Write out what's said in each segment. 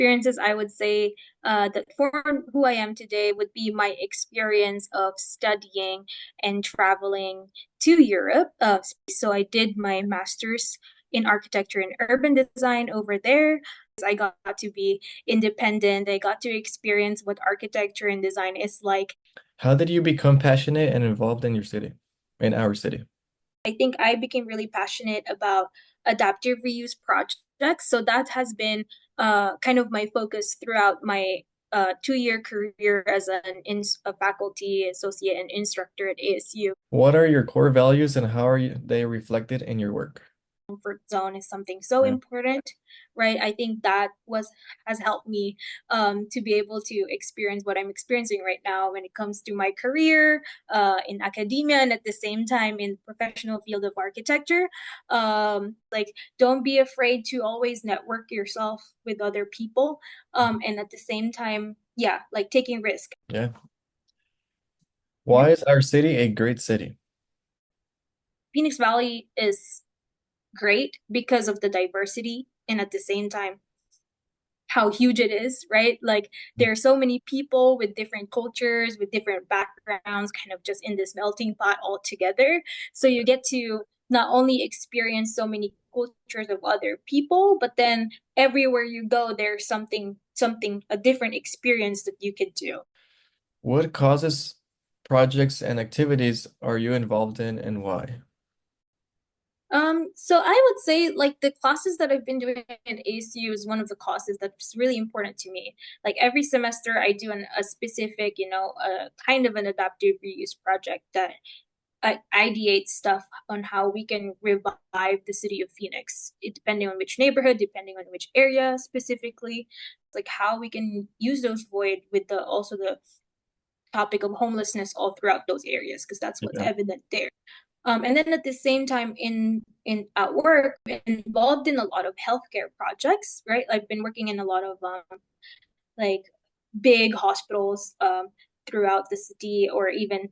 Experiences, I would say that for who I am today would be my experience of studying and traveling to Europe. So I did my master's in architecture and urban design over there. I got to be independent. I got to experience what architecture and design is like. How did you become passionate and involved in your city, in our city? I think I became really passionate about adaptive reuse projects. So that has been kind of my focus throughout my 2 year career as a faculty associate and instructor at ASU. What are your core values and how they reflected in your work? Comfort zone is something so Yeah. important, right? I think that was has helped me to be able to experience what I'm experiencing right now when it comes to my career in academia and at the same time in professional field of architecture. Like, don't be afraid to always network yourself with other people, and at the same time, yeah, like taking risk. Yeah. Yeah, Why is our city a great city? Phoenix Valley is great because of the diversity and at the same time how huge it is, right? Like there are so many people with different cultures, with different backgrounds, kind of just in this melting pot all together. So you get to not only experience so many cultures of other people, but then everywhere you go, there's a different experience that you could do. What causes, projects, and activities are you involved in and why? So I would say like the classes that I've been doing at ASU is one of the classes that's really important to me. Like every semester I do a specific, a kind of an adaptive reuse project that ideates stuff on how we can revive the city of Phoenix, depending on which neighborhood, depending on which area specifically, like how we can use those void with the also the topic of homelessness all throughout those areas because that's what's Yeah. evident there. And then at the same time, in at work, involved in a lot of healthcare projects. Right, I've been working in a lot of like big hospitals throughout the city, or even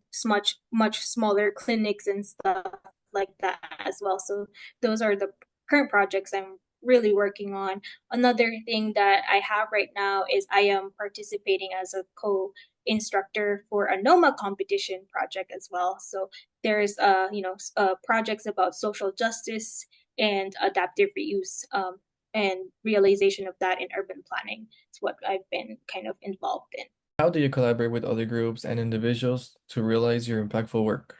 much smaller clinics and stuff like that as well. So those are the current projects I'm really working on. Another thing that I have right now is I am participating as a co-instructor for a NOMA competition project as well. So there's projects about social justice and adaptive reuse, and realization of that in urban planning. It's what I've been kind of involved in. How do you collaborate with other groups and individuals to realize your impactful work?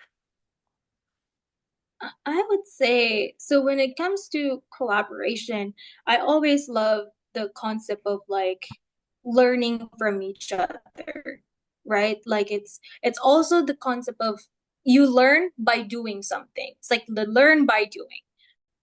I would say so when it comes to collaboration, I always love the concept of like learning from each other, right? Like it's also the concept of you learn by doing something. It's like the learn by doing.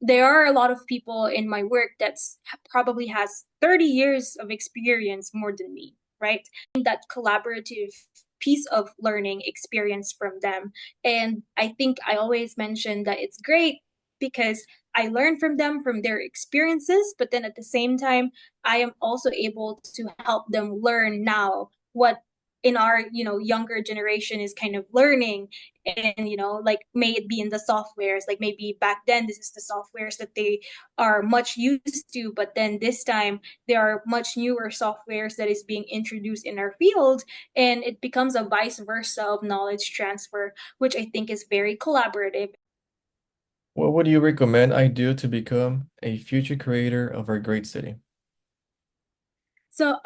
There are a lot of people in my work that's probably has 30 years of experience more than me, right? That collaborative piece of learning experience from them. And I think I always mention that it's great because I learn from them from their experiences, but then at the same time, I am also able to help them learn now what in our younger generation is kind of learning, and like may it be in the softwares, like maybe back then this is the softwares that they are much used to, but then this time there are much newer softwares that is being introduced in our field, and it becomes a vice versa of knowledge transfer, which I think is very collaborative. What would you recommend I do to become a future creator of our great city? So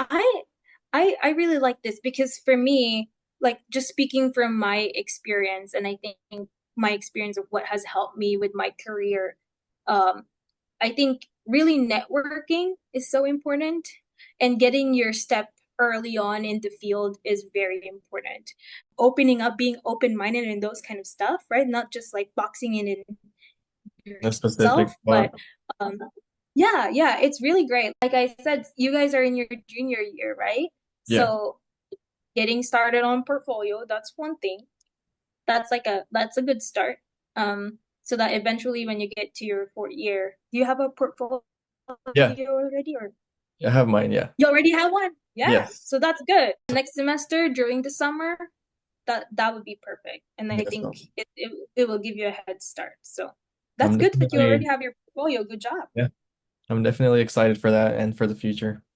I really like this because for me, like just speaking from my experience, and I think my experience of what has helped me with my career, um, I think really networking is so important, and getting your step early on in the field is very important. Opening up, being open-minded and those kind of stuff, right? Not just like boxing in A specific yourself, but spot? um, yeah, it's really great. Like I said, you guys are in your junior year, right? Yeah. So getting started on portfolio, that's one thing. That's a good start. So that eventually when you get to your 4th year, do you have a portfolio Yeah. already, or I have mine. Yeah. you already have one? Yeah. Yes. So that's good. Next semester during the summer, that would be perfect. And I Yes. think No. it will give you a head start. So that's I'm good that you already definitely, have your portfolio. Good job. yeah, I'm definitely excited for that and for the future.